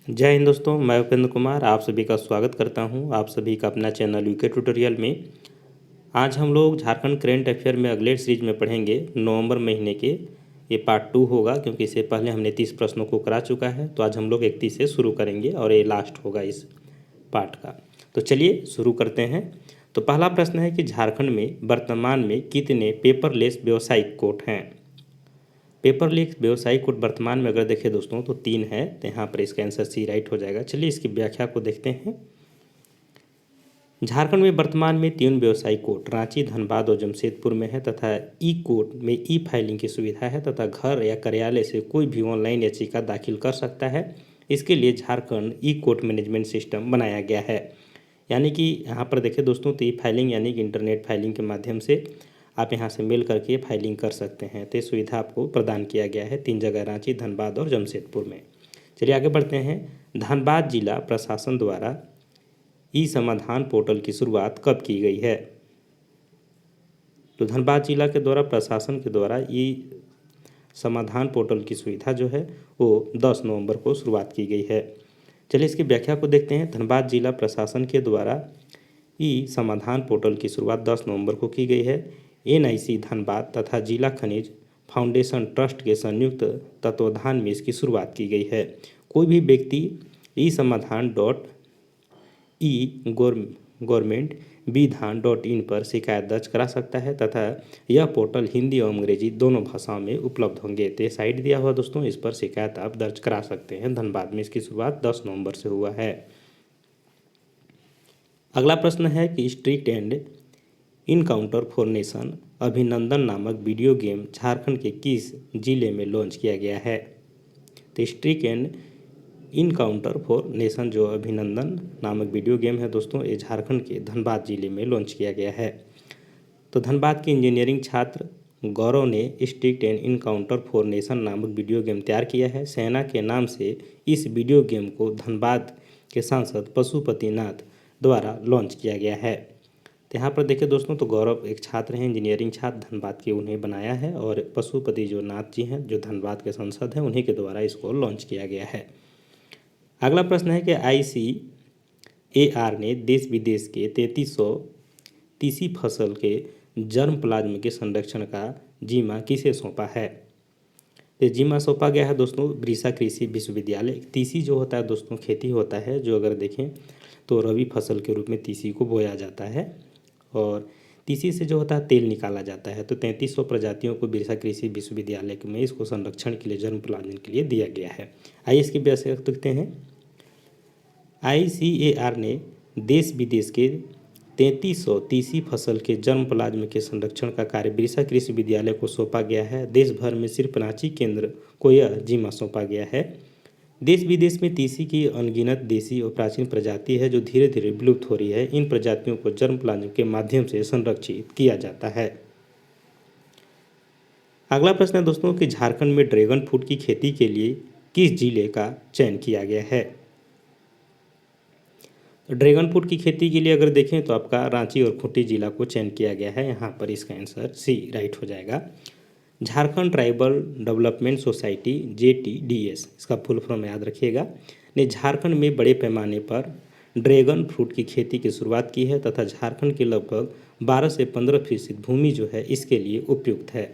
जय हिंद दोस्तों, मैं उपेंद्र कुमार आप सभी का स्वागत करता हूं आप सभी का अपना चैनल यूके ट्यूटोरियल में। आज हम लोग झारखंड करेंट अफेयर में अगले सीरीज में पढ़ेंगे नवंबर महीने के। ये पार्ट 2 होगा क्योंकि इससे पहले हमने 30 प्रश्नों को करा चुका है। तो आज हम लोग 31 से शुरू करेंगे और ये लास्ट होगा इस पार्ट का। तो चलिए शुरू करते हैं। तो पहला प्रश्न है कि झारखंड में वर्तमान में कितने पेपरलेस व्यावसायिक कोर्ट हैं। पेपरलेस व्यवसायिक कोर्ट वर्तमान में अगर देखें दोस्तों तो 3 है। तो यहाँ पर इसका आंसर सी राइट हो जाएगा। चलिए इसकी व्याख्या को देखते हैं। झारखंड में वर्तमान में 3 व्यवसायिक कोर्ट रांची, धनबाद और जमशेदपुर में है तथा ई कोर्ट में ई फाइलिंग की सुविधा है तथा घर या कार्यालय से कोई भी ऑनलाइन याचिका दाखिल कर सकता है। इसके लिए झारखंड ई कोर्ट मैनेजमेंट सिस्टम बनाया गया है। यानी कि यहाँ पर देखें दोस्तों तो ई फाइलिंग यानी कि इंटरनेट फाइलिंग के माध्यम से आप यहाँ से मेल करके फाइलिंग कर सकते हैं। तो ये सुविधा आपको प्रदान किया गया है 3 जगह रांची, धनबाद और जमशेदपुर में। चलिए आगे बढ़ते हैं। धनबाद जिला प्रशासन द्वारा ई समाधान पोर्टल की शुरुआत कब की गई है। तो धनबाद जिला के द्वारा प्रशासन के द्वारा ई समाधान पोर्टल की सुविधा जो है वो 10 नवंबर को शुरुआत की गई है। चलिए इसकी व्याख्या को देखते हैं। धनबाद जिला प्रशासन के द्वारा ई समाधान पोर्टल की शुरुआत 10 नवंबर को की गई है। NIC धनबाद तथा जिला खनिज फाउंडेशन ट्रस्ट के संयुक्त तत्वाधान में इसकी शुरुआत की गई है। कोई भी व्यक्ति ई समाधान .gov.in पर शिकायत दर्ज करा सकता है तथा यह पोर्टल हिंदी और अंग्रेजी दोनों भाषाओं में उपलब्ध होंगे। तो साइट दिया हुआ दोस्तों, इस पर शिकायत आप दर्ज करा सकते हैं। धनबाद में इसकी शुरुआत 10 नवंबर से हुआ है। अगला प्रश्न है कि street and encounter for nation अभिनंदन नामक वीडियो गेम झारखंड के किस जिले में लॉन्च किया गया है। तो street and encounter for nation जो अभिनंदन नामक वीडियो गेम है दोस्तों, ये झारखंड के धनबाद जिले में लॉन्च किया गया है। तो धनबाद के इंजीनियरिंग छात्र गौरव ने street and encounter for nation नामक वीडियो गेम तैयार किया है। सेना के नाम से इस वीडियो गेम को धनबाद के सांसद पशुपतिनाथ द्वारा लॉन्च किया गया है। तो यहाँ पर देखिए दोस्तों, तो गौरव एक छात्र हैं, इंजीनियरिंग छात्र धनबाद के, उन्हें बनाया है और पशुपति जो नाथ जी हैं जो धनबाद के सांसद हैं उन्हीं के द्वारा इसको लॉन्च किया गया है। अगला प्रश्न है कि ICAR ने देश विदेश के 3300 तीसी फसल के जर्म प्लाज्म के संरक्षण का जिम्मा किसे सौंपा है। तो जिम्मा सौंपा गया है दोस्तों बिरसा कृषि विश्वविद्यालय। तीसी जो होता है दोस्तों खेती होता है जो अगर देखें तो रबी फसल के रूप में तीसी को बोया जाता है और तीसी से जो होता है तेल निकाला जाता है। तो 3300 प्रजातियों को बिरसा कृषि विश्वविद्यालय में इसको संरक्षण के लिए जर्म प्लाज्म के लिए दिया गया है। आइए इसकी व्याख्या देखते हैं। ICAR ने देश विदेश के 3300 तीसी फसल के जर्म प्लाज्म के संरक्षण का कार्य बिरसा कृषि विश्वविद्यालय को सौंपा गया है। देश भर में सिर्फ रांची केंद्र को यह जिम्मा सौंपा गया है। देश विदेश में तीसी की अनगिनत देसी और प्राचीन प्रजाति है जो धीरे धीरे विलुप्त हो रही है। इन प्रजातियों को जर्म प्लाज्म के माध्यम से संरक्षित किया जाता है। अगला प्रश्न है दोस्तों कि झारखंड में ड्रैगन फ्रूट की खेती के लिए किस जिले का चयन किया गया है। तो ड्रैगन फ्रूट की खेती के लिए अगर देखें तो आपका रांची और खूंटी जिला को चयन किया गया है। यहाँ पर इसका आंसर सी राइट हो जाएगा। Jharkhand tribal development society JTDS, इसका फुल फॉर्म याद रखिएगा, ने झारखंड में बड़े पैमाने पर ड्रैगन फ्रूट की खेती की शुरुआत की है तथा झारखंड के लगभग 12 से 15% भूमि जो है इसके लिए उपयुक्त है।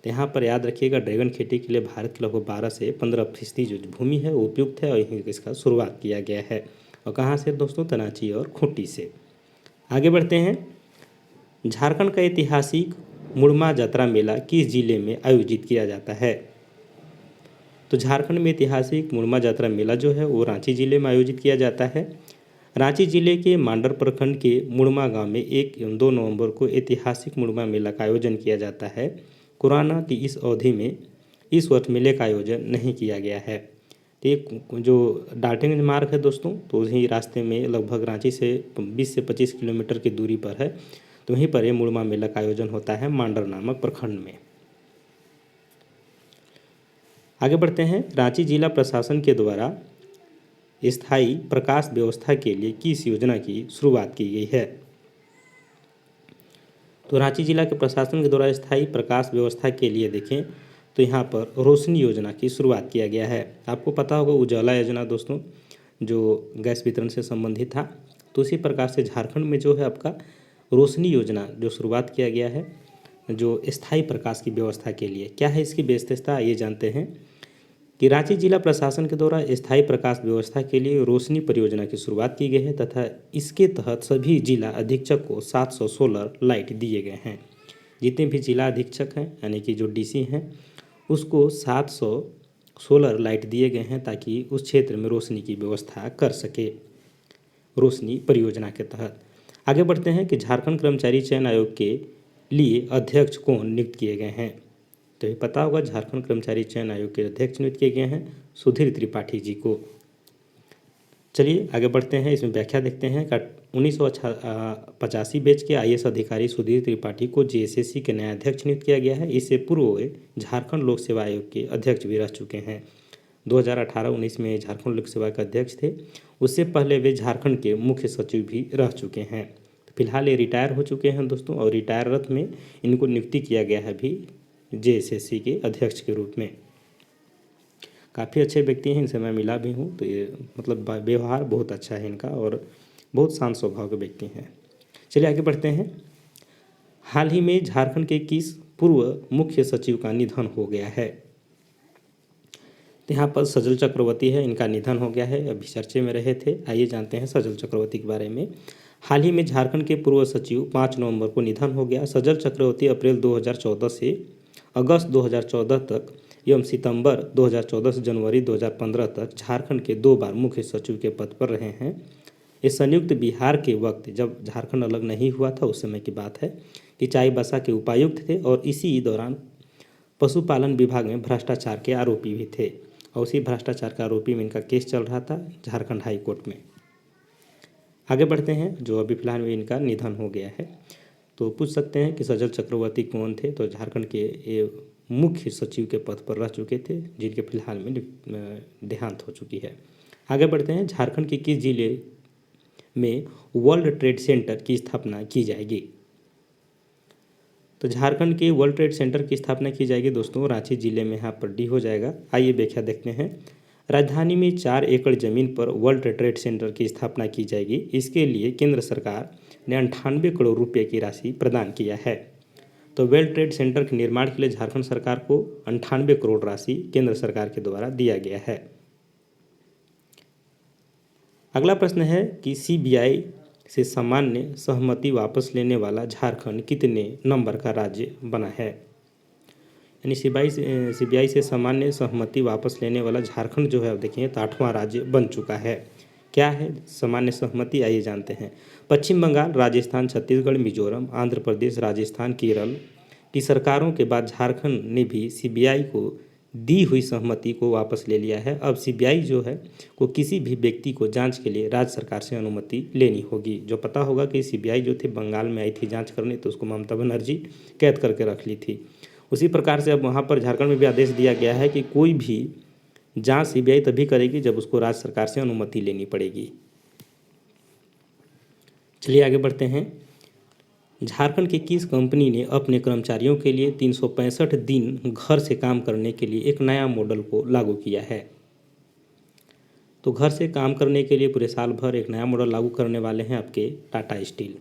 तो यहाँ पर याद रखिएगा ड्रैगन खेती के लिए भारत के लगभग 12 से 15% जो भूमि है वो उपयुक्त है और यहीं इसका शुरुआत किया गया है। और कहाँ से दोस्तों, तराची और खूंटी से। आगे बढ़ते हैं। झारखंड का ऐतिहासिक मुड़मा जात्रा मेला किस जिले में आयोजित किया जाता है। तो झारखंड में ऐतिहासिक मुड़मा जात्रा मेला जो है वो रांची जिले में आयोजित किया जाता है। रांची जिले के मांडर प्रखंड के मुड़मा गांव में 1 एवं 2 नवंबर को ऐतिहासिक मुड़मा मेला का आयोजन किया जाता है। कोरोना की इस अवधि में इस वर्ष मेले का आयोजन नहीं किया गया है। तो एक जो डाल्टनगंज मार्ग है दोस्तों, तो उसी रास्ते में लगभग रांची से 20 से 25 किलोमीटर की दूरी पर है। तो वहीं पर ये मुड़मा मेला का आयोजन होता है मांडर नामक प्रखंड में। आगे बढ़ते हैं। रांची जिला प्रशासन के द्वारा स्थायी प्रकाश व्यवस्था के लिए किस योजना की शुरुआत की गई है। तो रांची जिला के प्रशासन के द्वारा स्थायी प्रकाश व्यवस्था के लिए देखें तो यहाँ पर रोशनी योजना की शुरुआत किया गया है। आपको पता होगा उजाला योजना दोस्तों, जो गैस वितरण से संबंधित था। तो उसी प्रकार से झारखंड में जो है आपका रोशनी योजना जो शुरुआत किया गया है, जो स्थायी प्रकाश की व्यवस्था के लिए। क्या है इसकी विशेषता, ये जानते हैं कि रांची जिला प्रशासन के द्वारा स्थायी प्रकाश व्यवस्था के लिए रोशनी परियोजना की शुरुआत की गई है तथा इसके तहत सभी जिला अधीक्षक को 700 सोलर लाइट दिए गए हैं। जितने भी जिला अधीक्षक हैं यानी कि जो डीसी हैं उसको 700 सोलर लाइट दिए गए हैं ताकि उस क्षेत्र में रोशनी की व्यवस्था कर सके रोशनी परियोजना के तहत। आगे बढ़ते हैं कि झारखंड कर्मचारी चयन आयोग के लिए अध्यक्ष कौन नियुक्त किए गए हैं। तो ये पता होगा, झारखंड कर्मचारी चयन आयोग के अध्यक्ष नियुक्त किए गए हैं सुधीर त्रिपाठी जी को। चलिए आगे बढ़ते हैं, इसमें व्याख्या देखते हैं। 1985 बैच के आईएएस अधिकारी सुधीर त्रिपाठी को जेएसएससी के नया अध्यक्ष नियुक्त किया गया है। इससे पूर्व वे झारखंड लोक सेवा आयोग के अध्यक्ष भी रह चुके हैं। 2018-19 में झारखंड लोक सेवा के अध्यक्ष थे। उससे पहले वे झारखंड के मुख्य सचिव भी रह चुके हैं। तो फिलहाल ये रिटायर हो चुके हैं दोस्तों, और रिटायरत में इनको नियुक्ति किया गया है अभी जेएसएससी के अध्यक्ष के रूप में। काफ़ी अच्छे व्यक्ति हैं, इनसे मैं मिला भी हूँ, तो ये मतलब व्यवहार बहुत अच्छा है इनका और बहुत शांत स्वभाव के व्यक्ति हैं। चलिए आगे बढ़ते हैं। हाल ही में झारखंड के किस पूर्व मुख्य सचिव का निधन हो गया है। तो यहाँ पर सजल चक्रवर्ती है, इनका निधन हो गया है, अभी चर्चे में रहे थे। आइए जानते हैं सजल चक्रवर्ती के बारे में। हाल ही में झारखंड के पूर्व सचिव 5 नवंबर को निधन हो गया। सजल चक्रवर्ती अप्रैल 2014 से अगस्त 2014 तक एवं सितंबर 2014 से जनवरी 2015 तक झारखंड के 2 बार मुख्य सचिव के पद पर रहे हैं। ये संयुक्त बिहार के वक्त जब झारखंड अलग नहीं हुआ था उस समय की बात है कि चाईबासा के उपायुक्त थे और इसी दौरान पशुपालन विभाग में भ्रष्टाचार के आरोपी भी थे, और उसी भ्रष्टाचार के आरोपी में इनका केस चल रहा था झारखंड हाई कोर्ट में। आगे बढ़ते हैं, जो अभी फिलहाल में इनका निधन हो गया है। तो पूछ सकते हैं कि सजल चक्रवर्ती कौन थे। तो झारखंड के ये मुख्य सचिव के पद पर रह चुके थे जिनके फिलहाल में देहांत हो चुकी है। आगे बढ़ते हैं, झारखंड के किस जिले में वर्ल्ड ट्रेड सेंटर की स्थापना की जाएगी। तो झारखंड के वर्ल्ड ट्रेड सेंटर की स्थापना की जाएगी दोस्तों रांची जिले में, यहाँ पर डी हो जाएगा। आइए व्याख्या देखते हैं। राजधानी में 4 एकड़ जमीन पर वर्ल्ड ट्रेड सेंटर की स्थापना की जाएगी। इसके लिए केंद्र सरकार ने 98 करोड़ रुपये की राशि प्रदान किया है। तो वर्ल्ड ट्रेड सेंटर के निर्माण के लिए झारखंड सरकार को 98 करोड़ राशि केंद्र सरकार के द्वारा दिया गया है। अगला प्रश्न है कि सीबीआई से सामान्य सहमति वापस लेने वाला झारखंड कितने नंबर का राज्य बना है। यानी सीबीआई से सामान्य सहमति वापस लेने वाला झारखंड जो है अब देखिए तो 8वां राज्य बन चुका है। क्या है सामान्य सहमति, आइए जानते हैं। पश्चिम बंगाल, राजस्थान, छत्तीसगढ़, मिजोरम, आंध्र प्रदेश, राजस्थान, केरल की सरकारों के बाद झारखंड ने भी सीबीआई को दी हुई सहमति को वापस ले लिया है। अब सीबीआई जो है को किसी भी व्यक्ति को जांच के लिए राज्य सरकार से अनुमति लेनी होगी। जो पता होगा कि सीबीआई जो थी बंगाल में आई थी जांच करने, तो उसको ममता बनर्जी कैद करके रख ली थी। उसी प्रकार से अब वहाँ पर झारखंड में भी आदेश दिया गया है कि कोई भी जांच सीबीआई तभी करेगी जब उसको राज्य सरकार से अनुमति लेनी पड़ेगी। चलिए आगे बढ़ते हैं। झारखंड की किस कंपनी ने अपने कर्मचारियों के लिए 365 दिन घर से काम करने के लिए एक नया मॉडल को लागू किया है। तो घर से काम करने के लिए पूरे साल भर एक नया मॉडल लागू करने वाले हैं आपके टाटा स्टील।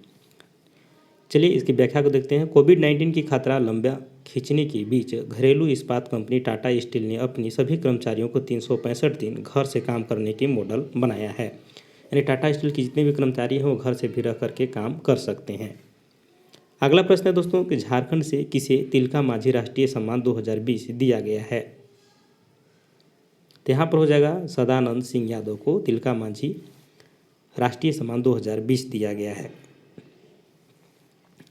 चलिए इसकी व्याख्या को देखते हैं। कोविड-19 की खतरा लंबा खींचने के बीच घरेलू इस्पात कंपनी टाटा स्टील ने अपनी सभी कर्मचारियों को 365 दिन घर से काम करने के मॉडल बनाया है। यानी टाटा स्टील के जितने भी कर्मचारी हैं वो घर से भी रह करके काम कर सकते हैं। अगला प्रश्न है दोस्तों कि झारखंड से किसे तिलका मांझी राष्ट्रीय सम्मान 2020 दिया गया है। तो यहाँ पर हो जाएगा सदानंद सिंह यादव को तिलका मांझी राष्ट्रीय सम्मान 2020 दिया गया है।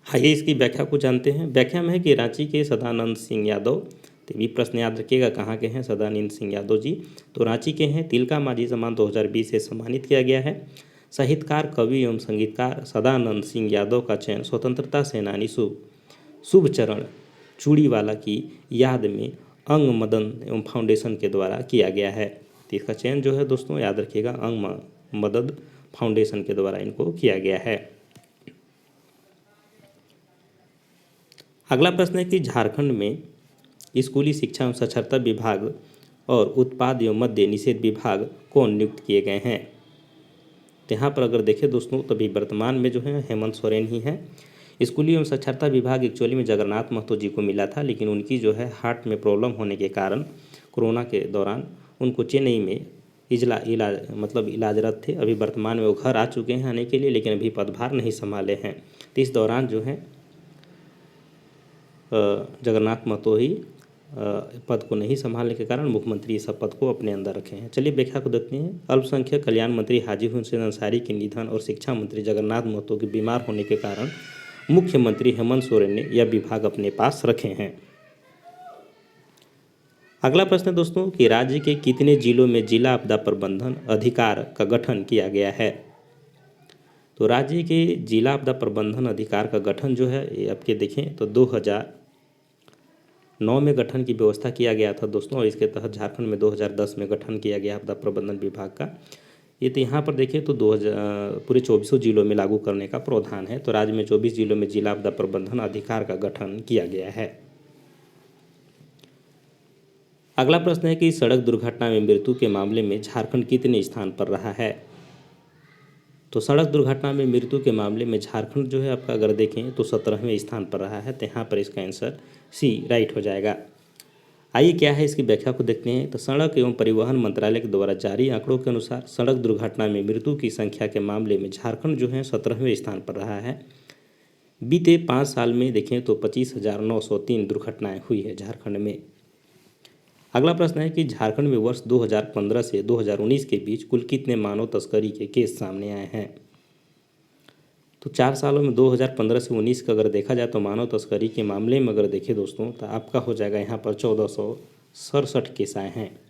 आइए इसकी व्याख्या को जानते हैं। व्याख्या में है कि रांची के सदानंद सिंह यादव, तो भी प्रश्न याद रखिएगा कहाँ के हैं सदानंद सिंह यादव जी, तो रांची के हैं। तिलका मांझी सम्मान 2020 से सम्मानित किया गया है। साहित्यकार, कवि एवं संगीतकार सदानंद सिंह यादव का चयन स्वतंत्रता सेनानी शुभचरण चूड़ीवाला की याद में अंग मदन एवं फाउंडेशन के द्वारा किया गया है। तो इसका चयन जो है दोस्तों याद रखिएगा अंग मदद फाउंडेशन के द्वारा इनको किया गया है। अगला प्रश्न है कि झारखंड में स्कूली शिक्षा एवं साक्षरता विभाग और उत्पाद एवं मद्य निषेध विभाग कौन नियुक्त किए गए हैं। तो यहाँ पर अगर देखें दोस्तों तो अभी वर्तमान में जो है हेमंत सोरेन ही हैं। स्कूली एवं साक्षरता विभाग एक्चुअली में जगन्नाथ महतो जी को मिला था, लेकिन उनकी जो है हार्ट में प्रॉब्लम होने के कारण कोरोना के दौरान उनको चेन्नई में इलाजरत थे। अभी वर्तमान में वो घर आ चुके हैं आने के लिए, लेकिन अभी पदभार नहीं संभाले हैं। तो इस दौरान जो है जगन्नाथ महतो ही पद को नहीं संभालने के कारण मुख्यमंत्री इस पद को अपने अंदर रखे हैं। चलिए व्याख्या को देखते हैं। अल्पसंख्यक कल्याण मंत्री हाजी हुसैन अंसारी के निधन और शिक्षा मंत्री जगन्नाथ महतो के बीमार होने के कारण मुख्यमंत्री हेमंत सोरेन ने यह विभाग अपने पास रखे हैं। अगला प्रश्न है दोस्तों कि राज्य के कितने जिलों में जिला आपदा प्रबंधन अधिकार का गठन किया गया है। तो राज्य के जिला आपदा प्रबंधन अधिकार का गठन जो है ये आपके देखें तो 2009 में गठन की व्यवस्था किया गया था दोस्तों, और इसके तहत झारखंड में 2010 में गठन किया गया आपदा प्रबंधन विभाग का। ये तो यहाँ पर देखिए तो पूरे 24 जिलों में लागू करने का प्रावधान है। तो राज्य में 24 जिलों में जिला आपदा प्रबंधन अधिकार का गठन किया गया है। अगला प्रश्न है कि सड़क दुर्घटना में मृत्यु के मामले में झारखंड कितने स्थान पर रहा है। तो सड़क दुर्घटना में मृत्यु के मामले में झारखंड जो है आपका अगर देखें तो 17वें स्थान पर रहा है। तो यहाँ पर इसका आंसर सी राइट हो जाएगा। आइए क्या है इसकी व्याख्या को देखते हैं। तो सड़क एवं परिवहन मंत्रालय के द्वारा जारी आंकड़ों के अनुसार सड़क दुर्घटना में मृत्यु की संख्या के मामले में झारखंड जो है 17वें स्थान पर रहा है। बीते 5 साल में देखें तो 25,903 दुर्घटनाएं हुई है झारखंड में। अगला प्रश्न है कि झारखंड में वर्ष 2015 से 2019 के बीच कुल कितने मानव तस्करी के केस सामने आए हैं। तो 4 सालों में 2015 से 19 का अगर देखा जाए तो मानव तस्करी के मामले में अगर देखें दोस्तों तो आपका हो जाएगा यहाँ पर 1467 केस आए हैं।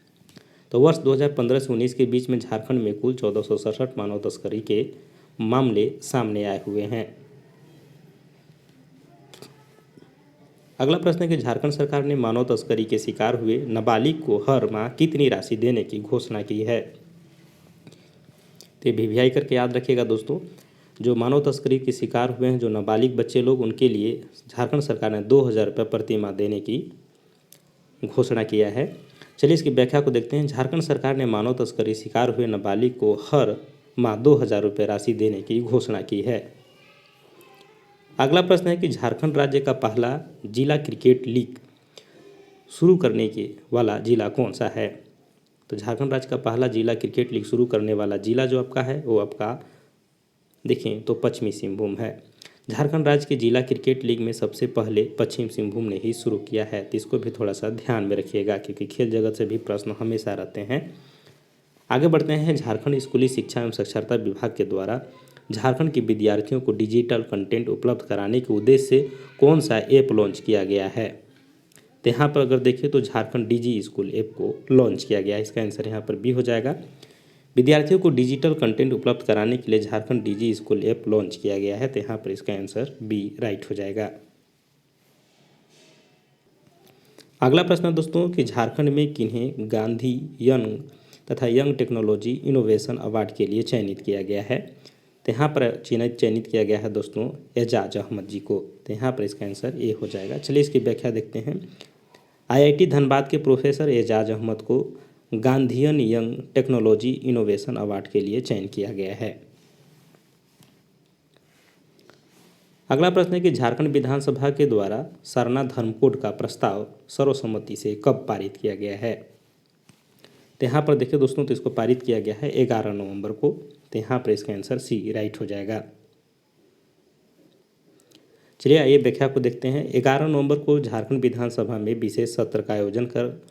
तो वर्ष 2015 से 19 के बीच में झारखंड में कुल 1467 मानव तस्करी के मामले सामने आए हुए हैं। अगला प्रश्न है कि झारखंड सरकार ने मानव तस्करी के शिकार हुए नाबालिग को हर माह कितनी राशि देने की घोषणा की है। तो वीवीआई करके याद रखिएगा दोस्तों, जो मानव तस्करी के शिकार हुए हैं जो नाबालिग बच्चे लोग, उनके लिए झारखंड सरकार ने 2,000 रुपये प्रति माह देने की घोषणा किया है। चलिए इसकी व्याख्या को देखते हैं। झारखंड सरकार ने मानव तस्करी शिकार हुए नाबालिग को हर माह 2,000 रुपये राशि देने की घोषणा की है। अगला प्रश्न है कि झारखंड राज्य का पहला जिला क्रिकेट लीग शुरू करने के वाला जिला कौन सा है। तो झारखंड राज्य का पहला जिला क्रिकेट लीग शुरू करने वाला जिला जो आपका है वो आपका देखें तो पश्चिमी सिंहभूम है। झारखंड राज्य के जिला क्रिकेट लीग में सबसे पहले पश्चिम सिंहभूम ने ही शुरू किया है। तो इसको भी थोड़ा सा ध्यान में रखिएगा क्योंकि खेल जगत से भी प्रश्न हमेशा रहते हैं। आगे बढ़ते हैं। झारखंड स्कूली शिक्षा एवं साक्षरता विभाग के द्वारा झारखंड के विद्यार्थियों को डिजिटल कंटेंट उपलब्ध कराने के उद्देश्य से कौन सा ऐप लॉन्च किया गया है। तो यहाँ पर अगर देखें तो झारखंड डिजी स्कूल ऐप को लॉन्च किया गया है। इसका आंसर यहाँ पर बी हो जाएगा। विद्यार्थियों को डिजिटल कंटेंट उपलब्ध कराने के लिए झारखंड डिजी स्कूल ऐप लॉन्च किया गया है। तो यहाँ पर इसका आंसर बी राइट हो जाएगा। अगला प्रश्न दोस्तों कि झारखंड में किन्हें गांधी यंग तथा यंग टेक्नोलॉजी इनोवेशन अवार्ड के लिए चयनित किया गया है। तो यहाँ पर चयनित किया गया है दोस्तों एजाज अहमद जी को। तो यहाँ पर इसका आंसर ए हो जाएगा। चलिए इसकी व्याख्या देखते हैं। आईआईटी धनबाद के प्रोफेसर एजाज अहमद को Gandhian young technology innovation award के लिए चयन किया गया है। अगला प्रश्न है कि झारखंड विधानसभा के द्वारा सरना धर्म कोड का प्रस्ताव सर्वसम्मति से कब पारित किया गया है। तो यहाँ पर देखिए दोस्तों तो इसको पारित किया गया है 11 नवंबर को। तो यहाँ पर इसका आंसर सी राइट हो जाएगा। चलिए आइए व्याख्या को देखते हैं। 11 नवंबर को झारखंड विधानसभा में विशेष सत्र का आयोजन कर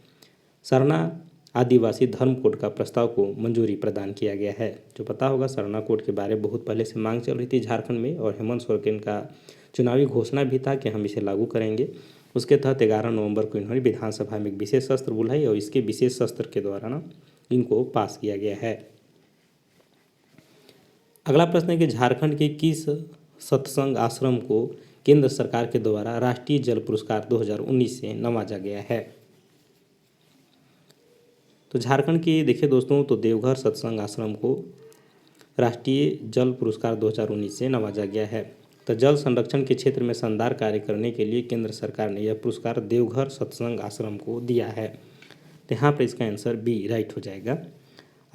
सरना आदिवासी धर्म कोड का प्रस्ताव को मंजूरी प्रदान किया गया है। जो पता होगा सरना कोड के बारे में बहुत पहले से मांग चल रही थी झारखंड में, और हेमंत सोरेन का चुनावी घोषणा भी था कि हम इसे लागू करेंगे। उसके तहत 11 नवंबर को इन्होंने विधानसभा में एक विशेष सत्र बुलाई और इसके विशेष सत्र के द्वारा इनको पास किया गया है। अगला प्रश्न है कि झारखंड के किस सत्संग आश्रम को केंद्र सरकार के द्वारा राष्ट्रीय जल पुरस्कार 2019 से नवाजा गया है। तो झारखंड की देखिए दोस्तों तो देवघर सत्संग आश्रम को राष्ट्रीय जल पुरस्कार 2019 से नवाजा गया है। तो जल संरक्षण के क्षेत्र में शानदार कार्य करने के लिए केंद्र सरकार ने यह पुरस्कार देवघर सत्संग आश्रम को दिया है। तो यहाँ पर इसका आंसर बी राइट हो जाएगा।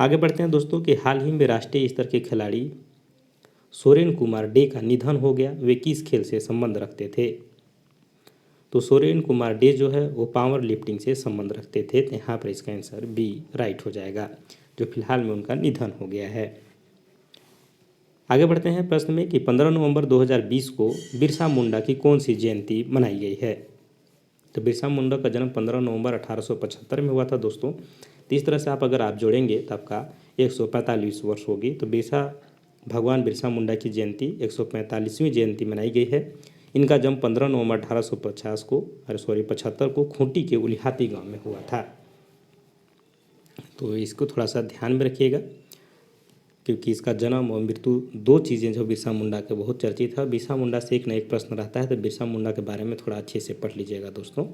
आगे बढ़ते हैं दोस्तों कि हाल ही में राष्ट्रीय स्तर के खिलाड़ी सोरेन कुमार डे का निधन हो गया। वे किस खेल से संबंध रखते थे? तो सोरेन कुमार डे जो है वो पावर लिफ्टिंग से संबंध रखते थे। तो यहाँ पर इसका आंसर बी राइट हो जाएगा, जो फिलहाल में उनका निधन हो गया है। आगे बढ़ते हैं प्रश्न में कि 15 नवंबर 2020 को बिरसा मुंडा की कौन सी जयंती मनाई गई है? तो बिरसा मुंडा का जन्म 15 नवंबर 1875 में हुआ था दोस्तों। तो इस तरह से आप जोड़ेंगे तो आपका 145 वर्ष होगी। तो भगवान बिरसा मुंडा की जयंती 145वीं जयंती मनाई गई है। इनका जन्म 15 नवंबर 75 को खूंटी के उलिहाती गांव में हुआ था। तो इसको थोड़ा सा ध्यान में रखिएगा, क्योंकि इसका जन्म और मृत्यु दो चीज़ें जो बिरसा मुंडा के बहुत चर्चित है। बिरसा मुंडा से एक न एक प्रश्न रहता है, तो बिरसा मुंडा के बारे में थोड़ा अच्छे से पढ़ लीजिएगा दोस्तों।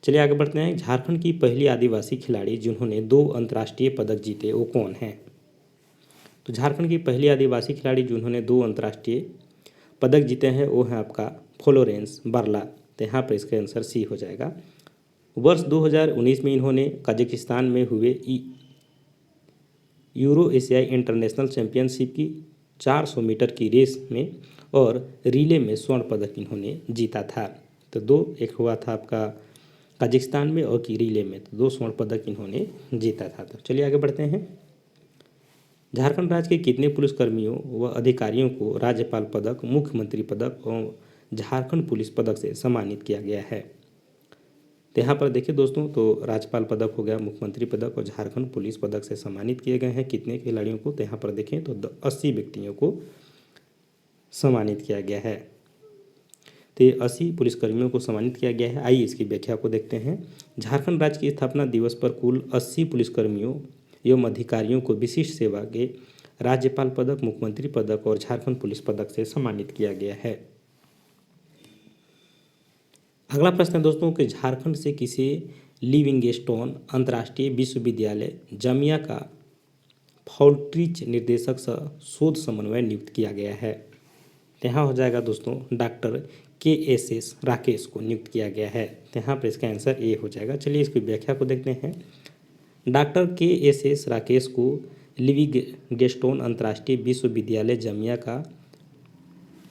चलिए आगे बढ़ते हैं। झारखंड की पहली आदिवासी खिलाड़ी जिन्होंने 2 अंतर्राष्ट्रीय पदक जीते वो कौन हैं? तो झारखंड की पहली आदिवासी खिलाड़ी जिन्होंने 2 अंतर्राष्ट्रीय पदक जीते हैं वो हैं आपका फ्लोरेंस बारला। तो यहाँ पर इसका आंसर सी हो जाएगा। वर्ष 2019 में इन्होंने कजाकिस्तान में हुए यूरो एशियाई इंटरनेशनल चैंपियनशिप की 400 मीटर की रेस में और रिले में स्वर्ण पदक इन्होंने जीता था। तो एक हुआ था आपका कजाकिस्तान में और की रिले में, तो 2 स्वर्ण पदक इन्होंने जीता था। तो चलिए आगे बढ़ते हैं। झारखंड राज्य के कितने पुलिसकर्मियों व अधिकारियों को राज्यपाल पदक, मुख्यमंत्री पदक और झारखंड पुलिस पदक से सम्मानित किया गया है? तो यहाँ पर देखिए दोस्तों, तो राज्यपाल पदक हो गया, मुख्यमंत्री पदक और झारखंड पुलिस पदक से सम्मानित किए गए हैं कितने खिलाड़ियों को? तो यहाँ पर देखें तो 80 व्यक्तियों को सम्मानित किया गया है। तो 80 पुलिसकर्मियों को सम्मानित किया गया है। आइए इसकी व्याख्या को देखते हैं। झारखंड राज्य की स्थापना दिवस पर कुल 80 पुलिसकर्मियों एवं अधिकारियों को विशिष्ट सेवा के राज्यपाल पदक, मुख्यमंत्री पदक और झारखंड पुलिस पदक से सम्मानित किया गया है। अगला प्रश्न है दोस्तों कि झारखंड से किसे लिविंगस्टोन अंतर्राष्ट्रीय विश्वविद्यालय जामिया का फाउल्ट्रीच निर्देशक सह शोध समन्वय नियुक्त किया गया है? तो यहाँ हो जाएगा दोस्तों डॉक्टर KSS राकेश को नियुक्त किया गया है। तो यहाँ पर इसका आंसर ए हो जाएगा। चलिए इसकी व्याख्या को देखते हैं। डॉक्टर KSS राकेश को लिविंगस्टोन अंतर्राष्ट्रीय विश्वविद्यालय जामिया का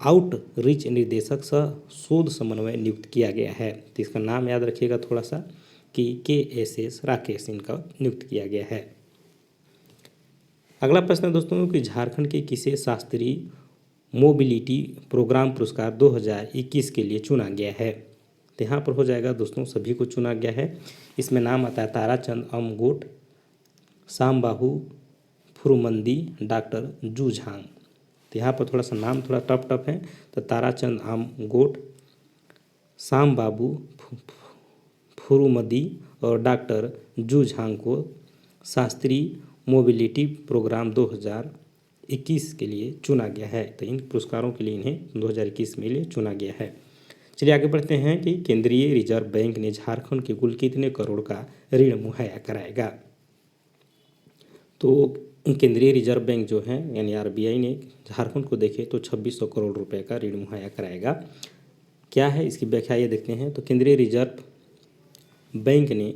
आउटरीच निर्देशक सह शोध समन्वय नियुक्त किया गया है। तो इसका नाम याद रखिएगा थोड़ा सा कि KSS राकेश इनका नियुक्त किया गया है। अगला प्रश्न है दोस्तों कि झारखंड के किसे शास्त्रीय मोबिलिटी प्रोग्राम पुरस्कार 2021 के लिए चुना गया है? तो यहाँ पर हो जाएगा दोस्तों सभी को चुना गया है। इसमें नाम आता है ताराचंद अमगोट, सामबाहु फुरुमंदी, डॉक्टर जू झांग। तो यहाँ पर थोड़ा सा नाम थोड़ा टफ है। तो ताराचंद आमगोट, साम बाबू फुरुमदी और डॉक्टर जू झांग को शास्त्रीय मोबिलिटी प्रोग्राम 2021 के लिए चुना गया है। तो इन पुरस्कारों के लिए इन्हें 2021 में लिए चुना गया है। चलिए आगे बढ़ते हैं कि केंद्रीय रिजर्व बैंक ने झारखंड के कुल कितने करोड़ का ऋण मुहैया कराएगा? तो केंद्रीय रिजर्व बैंक जो है यानी RBI ने झारखंड को देखे तो 2600 करोड़ रुपए का ऋण मुहैया कराएगा। क्या है इसकी व्याख्या ये देखते हैं। तो केंद्रीय रिजर्व बैंक ने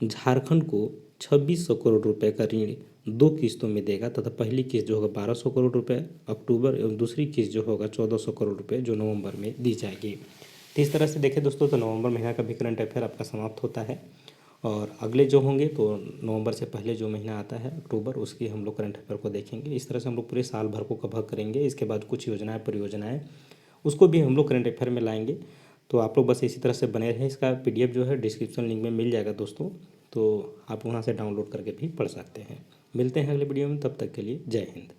झारखंड को 2600 करोड़ रुपए का ऋण 2 किस्तों में देगा तथा पहली किस्त जो होगा 1200 करोड़ रुपए अक्टूबर एवं दूसरी किस्त जो होगा 1400 करोड़ रुपए जो नवंबर में दी जाएगी। तो इस तरह से देखें दोस्तों, तो नवंबर महीना का भी करंट अफेयर आपका समाप्त होता है और अगले जो होंगे तो नवंबर से पहले जो महीना आता है अक्टूबर, उसकी हम लोग करंट अफेयर को देखेंगे। इस तरह से हम लोग पूरे साल भर को कवर करेंगे। इसके बाद कुछ योजनाएं परियोजनाएं उसको भी हम लोग करंट अफेयर में लाएंगे। तो आप लोग बस इसी तरह से बने रहें। इसका PDF जो है डिस्क्रिप्शन लिंक में मिल जाएगा दोस्तों, तो आप वहाँ से डाउनलोड करके भी पढ़ सकते हैं। मिलते हैं अगले वीडियो में, तब तक के लिए जय हिंद।